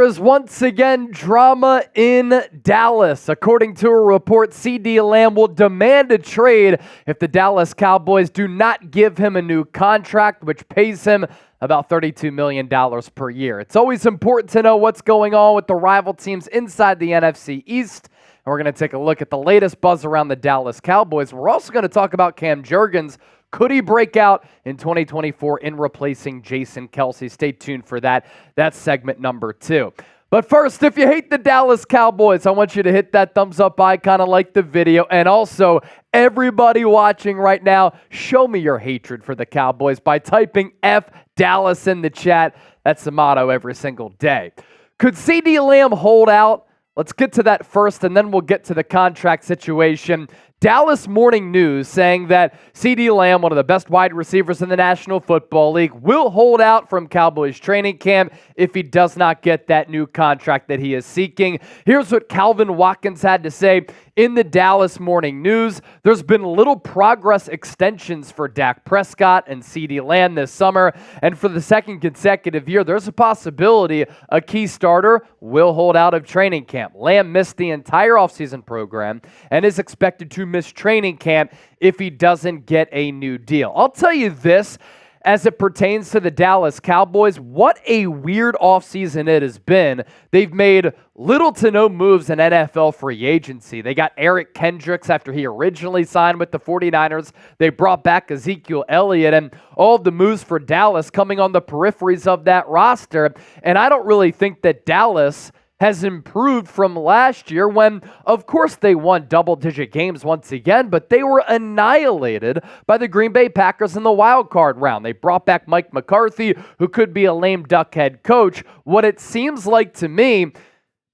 is once again drama in Dallas. According to a report, CeeDee Lamb will demand a trade if the Dallas Cowboys do not give him a new contract, which pays him about $32 million per year. It's always important to know what's going on with the rival teams inside the NFC East. And we're going to take a look at the latest buzz around the Dallas Cowboys. We're also going to talk about Cam Jurgens. Could he break out in 2024 in replacing Jason Kelce? Stay tuned for that. That's segment number 2. But first, if you hate the Dallas Cowboys, I want you to hit that thumbs up icon and like the video. And also, everybody watching right now, show me your hatred for the Cowboys by typing F Dallas in the chat. That's the motto every single day. Could CeeDee Lamb hold out? Let's get to that first, and then we'll get to the contract situation. Dallas Morning News saying that CeeDee Lamb, one of the best wide receivers in the National Football League, will hold out from Cowboys training camp if he does not get that new contract that he is seeking. Here's what Calvin Watkins had to say in the Dallas Morning News. There's been little progress extensions for Dak Prescott and CeeDee Lamb this summer, and for the second consecutive year, there's a possibility a key starter will hold out of training camp. Lamb missed the entire offseason program and is expected to miss training camp if he doesn't get a new deal. I'll tell you this, as it pertains to the Dallas Cowboys, what a weird offseason it has been. They've made little to no moves in NFL free agency. They got Eric Kendricks after he originally signed with the 49ers. They brought back Ezekiel Elliott, and all of the moves for Dallas coming on the peripheries of that roster. And I don't really think that Dallas has improved from last year when, of course, they won double-digit games once again, but they were annihilated by the Green Bay Packers in the wild card round. They brought back Mike McCarthy, who could be a lame duck head coach. What it seems like to me,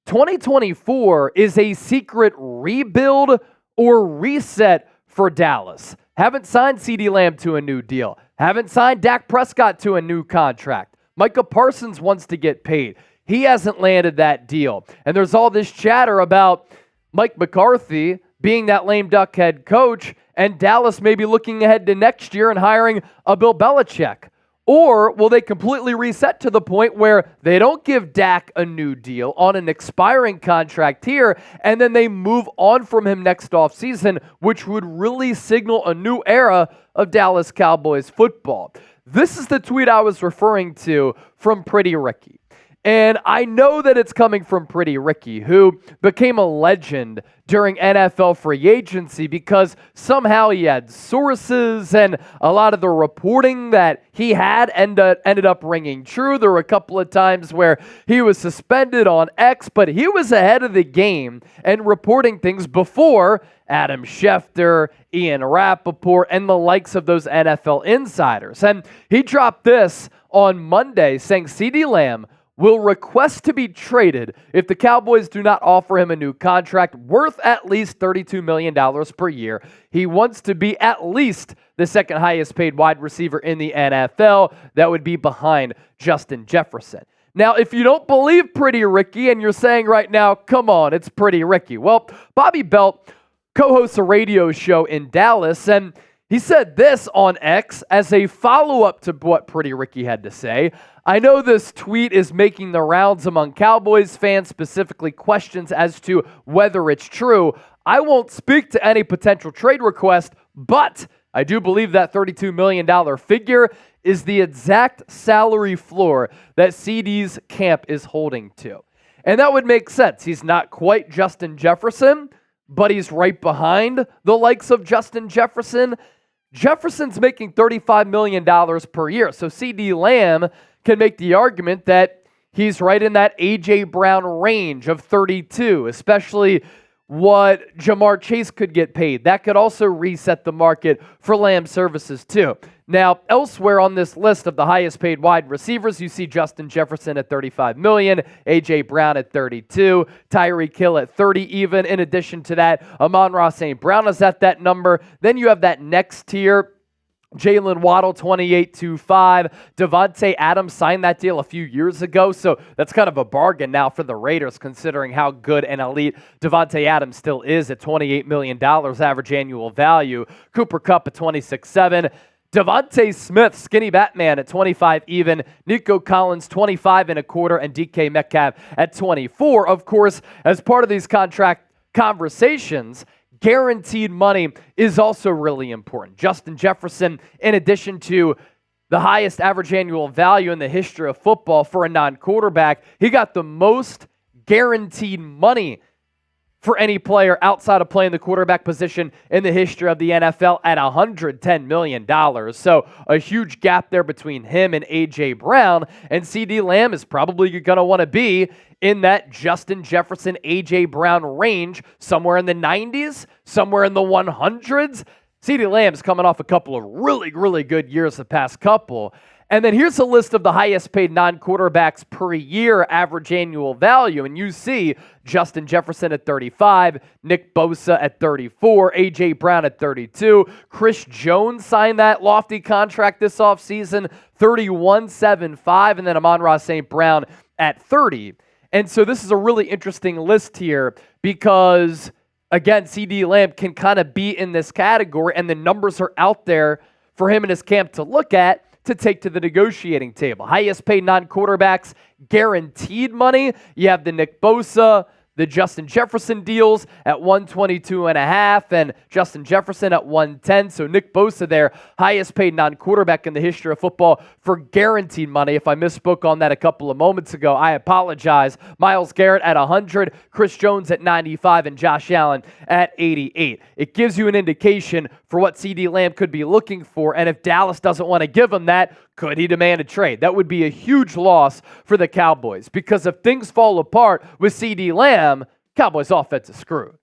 2024 is a secret rebuild or reset for Dallas. Haven't signed CeeDee Lamb to a new deal. Haven't signed Dak Prescott to a new contract. Micah Parsons wants to get paid. He hasn't landed that deal. And there's all this chatter about Mike McCarthy being that lame duck head coach and Dallas maybe looking ahead to next year and hiring a Bill Belichick. Or will they completely reset to the point where they don't give Dak a new deal on an expiring contract here and then they move on from him next offseason, which would really signal a new era of Dallas Cowboys football? This is the tweet I was referring to from Pretty Ricky. And I know that it's coming from Pretty Ricky, who became a legend during NFL free agency because somehow he had sources and a lot of the reporting that he had ended up ringing true. There were a couple of times where he was suspended on X, but he was ahead of the game and reporting things before Adam Schefter, Ian Rappaport, and the likes of those NFL insiders. And he dropped this on Monday saying CeeDee Lamb will request to be traded if the Cowboys do not offer him a new contract worth at least $32 million per year. He wants to be at least the second highest paid wide receiver in the NFL. That would be behind Justin Jefferson. Now, if you don't believe Pretty Ricky and you're saying right now, come on, it's Pretty Ricky. Well, Bobby Belt co-hosts a radio show in Dallas, and he said this on X as a follow-up to what Pretty Ricky had to say. I know this tweet is making the rounds among Cowboys fans, specifically questions as to whether it's true. I won't speak to any potential trade request, but I do believe that $32 million figure is the exact salary floor that CeeDee's camp is holding to. And that would make sense. He's not quite Justin Jefferson, but he's right behind the likes of Justin Jefferson. Jefferson's making $35 million per year, so CeeDee Lamb can make the argument that he's right in that A.J. Brown range of 32, especially what Jamar Chase could get paid. That could also reset the market for Lamb services too. Now, elsewhere on this list of the highest paid wide receivers, you see Justin Jefferson at $35 million, A.J. Brown at $32, Tyreek Hill at $30 even. In addition to that, Amon-Ra St. Brown is at that number. Then you have that next tier, Jaylen Waddle, $28.25. Davante Adams signed that deal a few years ago, so that's kind of a bargain now for the Raiders, considering how good and elite Davante Adams still is at $28 million average annual value. Cooper Kupp at $26.7. Devontae Smith, skinny Batman at 25 even. Nico Collins, 25 and a quarter, and DK Metcalf at 24. Of course, as part of these contract conversations, guaranteed money is also really important. Justin Jefferson, in addition to the highest average annual value in the history of football for a non-quarterback, he got the most guaranteed money for any player outside of playing the quarterback position in the history of the NFL at $110 million. So a huge gap there between him and A.J. Brown, and CeeDee Lamb is probably going to want to be in that Justin Jefferson, A.J. Brown range, somewhere in the 90s, somewhere in the 100s. CeeDee Lamb's coming off a couple of really, really good years the past couple. And then here's a list of the highest paid non-quarterbacks per year average annual value. And you see Justin Jefferson at 35, Nick Bosa at 34, A.J. Brown at 32. Chris Jones signed that lofty contract this offseason, 31.75, and then Amon-Ra St. Brown at 30. And so this is a really interesting list here because, again, CeeDee Lamb can kind of be in this category, and the numbers are out there for him and his camp to look at, to take to the negotiating table. Highest paid non-quarterbacks, guaranteed money. You have the Nick Bosa, the Justin Jefferson deals at $122.5 and Justin Jefferson at $110. So Nick Bosa there, highest paid non-quarterback in the history of football for guaranteed money. If I misspoke on that a couple of moments ago, I apologize. Myles Garrett at $100, Chris Jones at $95, and Josh Allen at $88. It gives you an indication for what CeeDee Lamb could be looking for, and if Dallas doesn't want to give him that, could he demand a trade? That would be a huge loss for the Cowboys, because if things fall apart with CeeDee Lamb, Cowboys offense is screwed.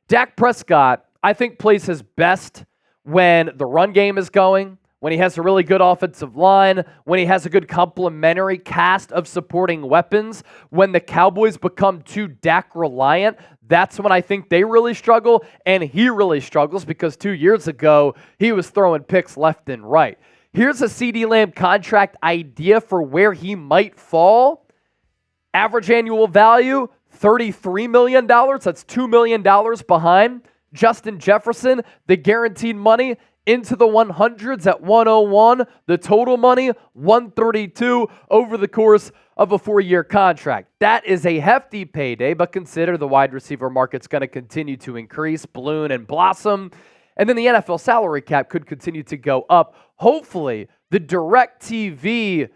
Dak Prescott, I think, plays his best when the run game is going, when he has a really good offensive line, when he has a good complementary cast of supporting weapons. When the Cowboys become too Dak reliant, that's when I think they really struggle, and he really struggles because 2 years ago, he was throwing picks left and right. Here's a CeeDee Lamb contract idea for where he might fall. Average annual value, $33 million. That's $2 million behind Justin Jefferson. The guaranteed money into the 100s at 101. The total money, 132 over the course of a 4-year contract. That is a hefty payday, but consider the wide receiver market's going to continue to increase, balloon, and blossom. And then the NFL salary cap could continue to go up. Hopefully, the DirecTV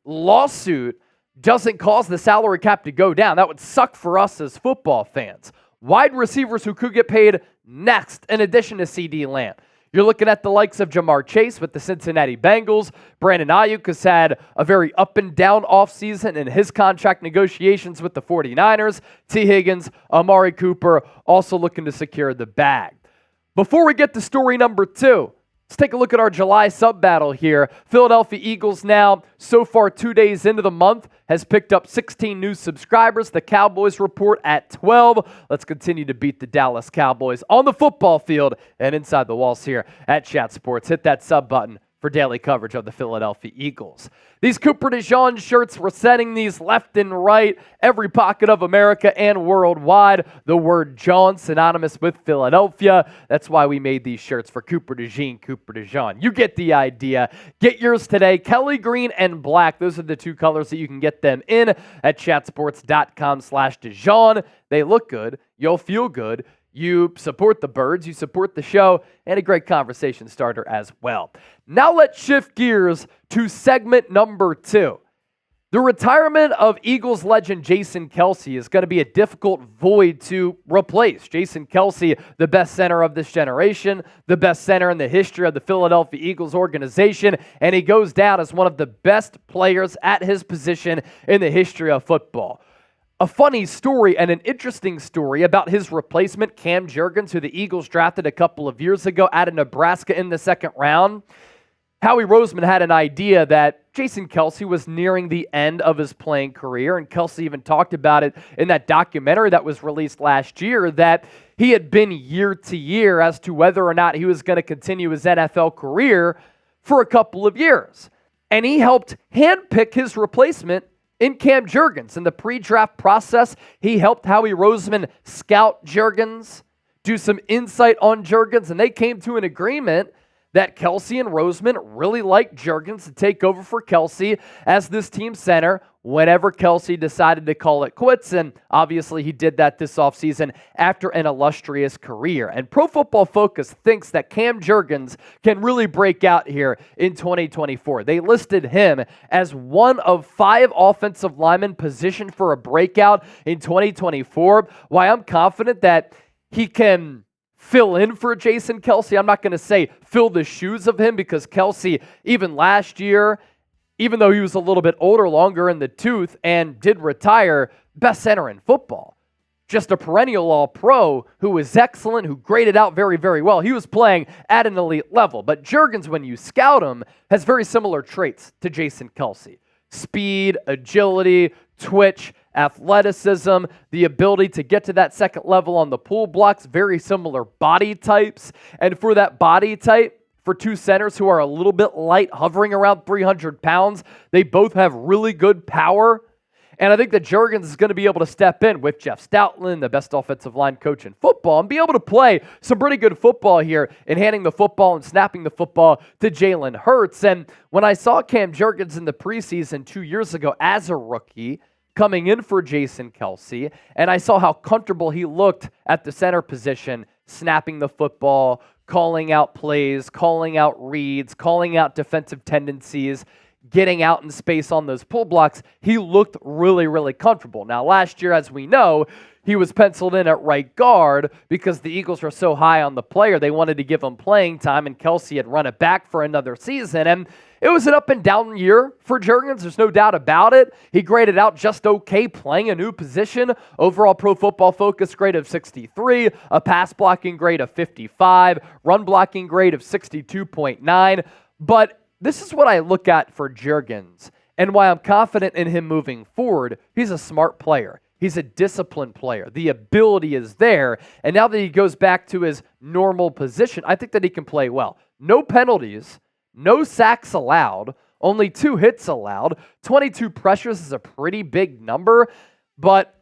lawsuit doesn't cause the salary cap to go down. That would suck for us as football fans. Wide receivers who could get paid next, in addition to CeeDee Lamb. You're looking at the likes of Jamar Chase with the Cincinnati Bengals. Brandon Ayuk has had a very up and down offseason in his contract negotiations with the 49ers. T. Higgins, Amari Cooper also looking to secure the bag. Before we get to story number 2, let's take a look at our July sub-battle here. Philadelphia Eagles now, so far 2 days into the month, has picked up 16 new subscribers. The Cowboys report at 12. Let's continue to beat the Dallas Cowboys on the football field and inside the walls here at Chat Sports. Hit that sub button for daily coverage of the Philadelphia Eagles. These Cooper DeJean shirts, we're setting these left and right, every pocket of America and worldwide. The word John synonymous with Philadelphia. That's why we made these shirts for Cooper DeJean. You get the idea. Get yours today. Kelly green and black. Those are the two colors that you can get them in at chatsports.com/DeJean. They look good. You'll feel good. You support the birds, you support the show, and a great conversation starter as well. Now let's shift gears to segment number 2. The retirement of Eagles legend Jason Kelce is going to be a difficult void to replace. Jason Kelce, the best center of this generation, the best center in the history of the Philadelphia Eagles organization, and he goes down as one of the best players at his position in the history of football. A funny story and an interesting story about his replacement, Cam Jurgens, who the Eagles drafted a couple of years ago out of Nebraska in the second round. Howie Roseman had an idea that Jason Kelce was nearing the end of his playing career, and Kelce even talked about it in that documentary that was released last year, that he had been year to year as to whether or not he was going to continue his NFL career for a couple of years. And he helped handpick his replacement in Cam Jurgens. In the pre-draft process, he helped Howie Roseman scout Jurgens, do some insight on Jurgens, and they came to an agreement that Kelce and Roseman really liked Jurgens to take over for Kelce as this team center whenever Kelce decided to call it quits. And obviously he did that this offseason after an illustrious career. And Pro Football Focus thinks that Cam Jurgens can really break out here in 2024. They listed him as one of 5 offensive linemen positioned for a breakout in 2024. Why I'm confident that he can fill in for Jason Kelce. I'm not going to say fill the shoes of him, because Kelce, even last year, even though he was a little bit older, longer in the tooth, and did retire, best center in football. Just a perennial all-pro who was excellent, who graded out very, very well. He was playing at an elite level. But Jurgens, when you scout him, has very similar traits to Jason Kelce. Speed, agility, twitch, athleticism, the ability to get to that second level on the pull blocks, very similar body types. And for that body type, for two centers who are a little bit light, hovering around 300 pounds, they both have really good power. And I think that Jurgens is going to be able to step in with Jeff Stoutland, the best offensive line coach in football, and be able to play some pretty good football here in handing the football and snapping the football to Jalen Hurts. And when I saw Cam Jurgens in the preseason 2 years ago as a rookie, coming in for Jason Kelce, and I saw how comfortable he looked at the center position, snapping the football, calling out plays, calling out reads, calling out defensive tendencies, getting out in space on those pull blocks, he looked really, really comfortable. Now, last year, as we know, he was penciled in at right guard because the Eagles were so high on the player. They wanted to give him playing time, and Kelce had run it back for another season. And it was an up and down year for Jurgens. There's no doubt about it. He graded out just okay playing a new position. Overall Pro Football Focus grade of 63, a pass blocking grade of 55, run blocking grade of 62.9. But this is what I look at for Jurgens and why I'm confident in him moving forward. He's a smart player. He's a disciplined player. The ability is there. And now that he goes back to his normal position, I think that he can play well. No penalties, no sacks allowed, only 2 hits allowed. 22 pressures is a pretty big number, but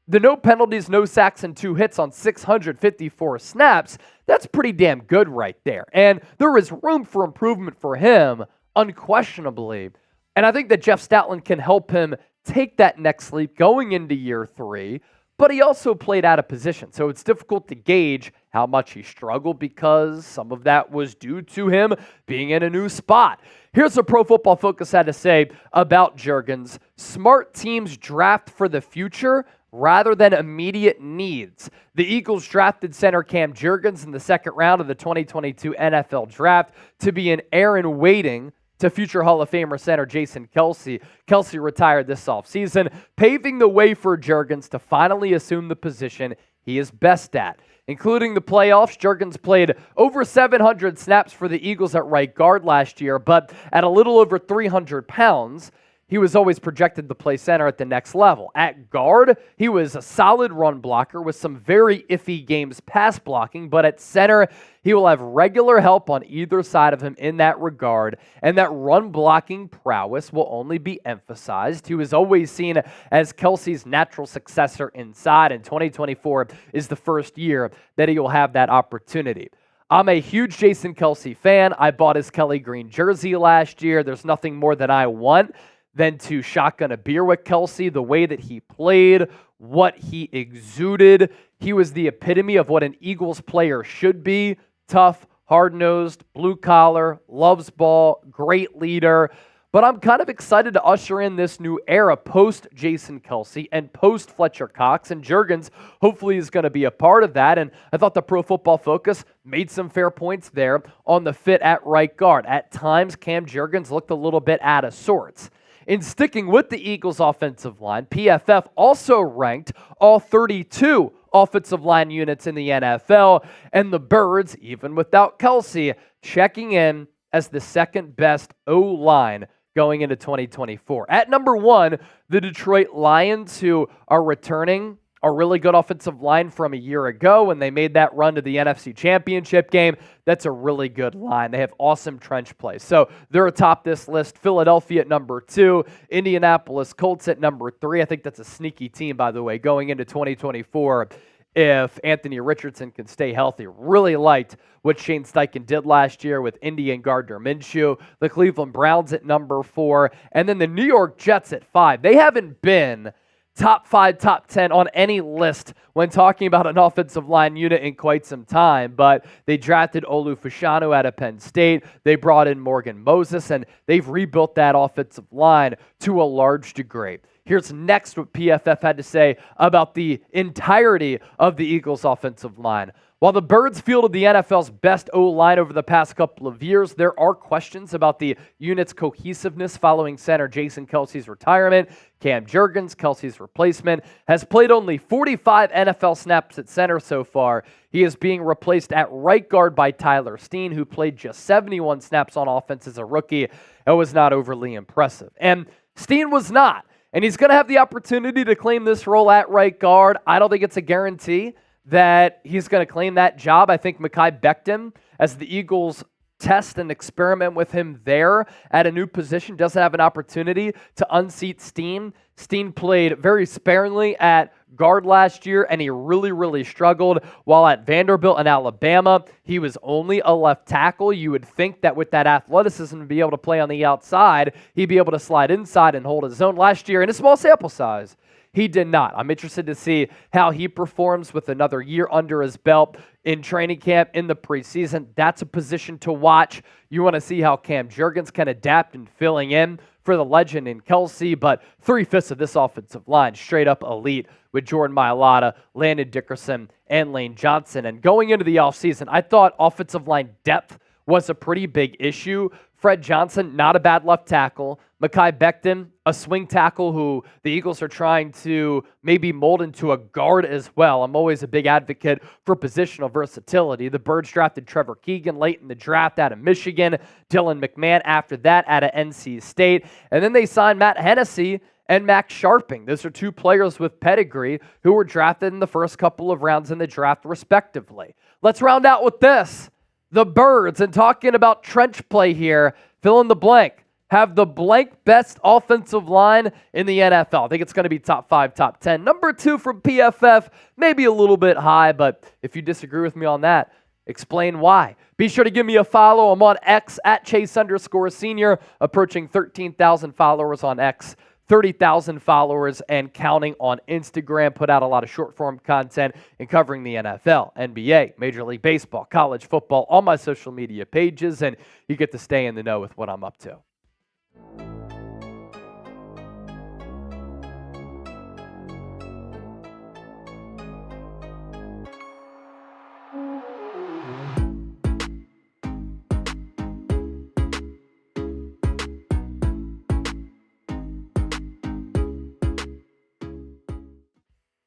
the no penalties, no sacks, and 2 hits on 654 snaps, that's pretty damn good right there. And there is room for improvement for him, unquestionably. And I think that Jeff Stoutland can help him take that next leap going into year 3, but he also played out of position. So it's difficult to gauge how much he struggled because some of that was due to him being in a new spot. Here's what Pro Football Focus had to say about Jurgens. Smart teams draft for the future rather than immediate needs. The Eagles drafted center Cam Jurgens in the 2nd round of the 2022 NFL Draft to be an heir in waiting to future Hall of Famer center Jason Kelce. Kelce retired this offseason, paving the way for Jurgens to finally assume the position he is best at. Including the playoffs, Jurgens played over 700 snaps for the Eagles at right guard last year, but at a little over 300 pounds, he was always projected to play center at the next level. At guard, he was a solid run blocker with some very iffy games pass blocking, but at center, he will have regular help on either side of him in that regard, and that run blocking prowess will only be emphasized. He was always seen as Kelce's natural successor inside, and 2024 is the first year that he will have that opportunity. I'm a huge Jason Kelce fan. I bought his Kelly Green jersey last year. There's nothing more that I want than to shotgun a beer with Kelce, the way that he played, what he exuded. He was the epitome of what an Eagles player should be. Tough, hard-nosed, blue-collar, loves ball, great leader. But I'm kind of excited to usher in this new era post-Jason Kelce and post-Fletcher Cox, and Jurgens hopefully is going to be a part of that. And I thought the Pro Football Focus made some fair points there on the fit at right guard. At times, Cam Jurgens looked a little bit out of sorts. In sticking with the Eagles' offensive line, PFF also ranked all 32 offensive line units in the NFL, and the Birds, even without Kelce, checking in as the 2nd best O-line going into 2024. At number 1, the Detroit Lions, who are returning a really good offensive line from a year ago when they made that run to the NFC Championship game. That's a really good line. They have awesome trench play. So they're atop this list. Philadelphia at number 2, Indianapolis Colts at number 3. I think that's a sneaky team, by the way, going into 2024. if Anthony Richardson can stay healthy. Really liked what Shane Steichen did last year with Indy and Gardner Minshew. The Cleveland Browns at number 4, and then the New York Jets at 5. They haven't been top 5, top 10 on any list when talking about an offensive line unit in quite some time, but they drafted Olu Fashanu out of Penn State. They brought in Morgan Moses, and they've rebuilt that offensive line to a large degree. Here's next what PFF had to say about the entirety of the Eagles' offensive line. While the Birds fielded the NFL's best O-line over the past couple of years, there are questions about the unit's cohesiveness following center Jason Kelce's retirement. Cam Jurgens, Kelce's replacement, has played only 45 NFL snaps at center so far. He is being replaced at right guard by Tyler Steen, who played just 71 snaps on offense as a rookie. It was not overly impressive. And Steen was not. And he's going to have the opportunity to claim this role at right guard. I don't think it's a guarantee that he's going to claim that job. I think Mekhi Becton, as the Eagles test and experiment with him there at a new position, doesn't have an opportunity to unseat Steen. Steen played very sparingly at guard last year, and he really struggled. While at Vanderbilt and Alabama, he was only a left tackle. You would think that with that athleticism to be able to play on the outside, he'd be able to slide inside and hold his own. Last year, in a small sample size, he did not. I'm interested to see how he performs with another year under his belt in training camp, in the preseason. That's a position to watch. You want to see how Cam Jurgens can adapt in filling in for the legend in Kelce, but 3/5 of this offensive line straight up elite with Jordan Mailata, Landon Dickerson, and Lane Johnson. And going into the offseason, I thought offensive line depth was a pretty big issue. Fred Johnson, not a bad left tackle. Mekhi Becton, a swing tackle who the Eagles are trying to maybe mold into a guard as well. I'm always a big advocate for positional versatility. The Birds drafted Trevor Keegan late in the draft out of Michigan, Dylan McMahon after that out of NC State, and then they signed Matt Hennessy and Max Sharping. Those are two players with pedigree who were drafted in the first couple of rounds in the draft, respectively. Let's round out with this. The Birds, and talking about trench play here, fill in the blank, have the blank best offensive line in the NFL. I think it's going to be top 5, top 10. Number 2 from PFF, maybe a little bit high, but if you disagree with me on that, explain why. Be sure to give me a follow. I'm on X at Chase_Senior, approaching 13,000 followers on X. 30,000 followers and counting on Instagram. Put out a lot of short-form content and covering the NFL, NBA, Major League Baseball, college football, all my social media pages, and you get to stay in the know with what I'm up to.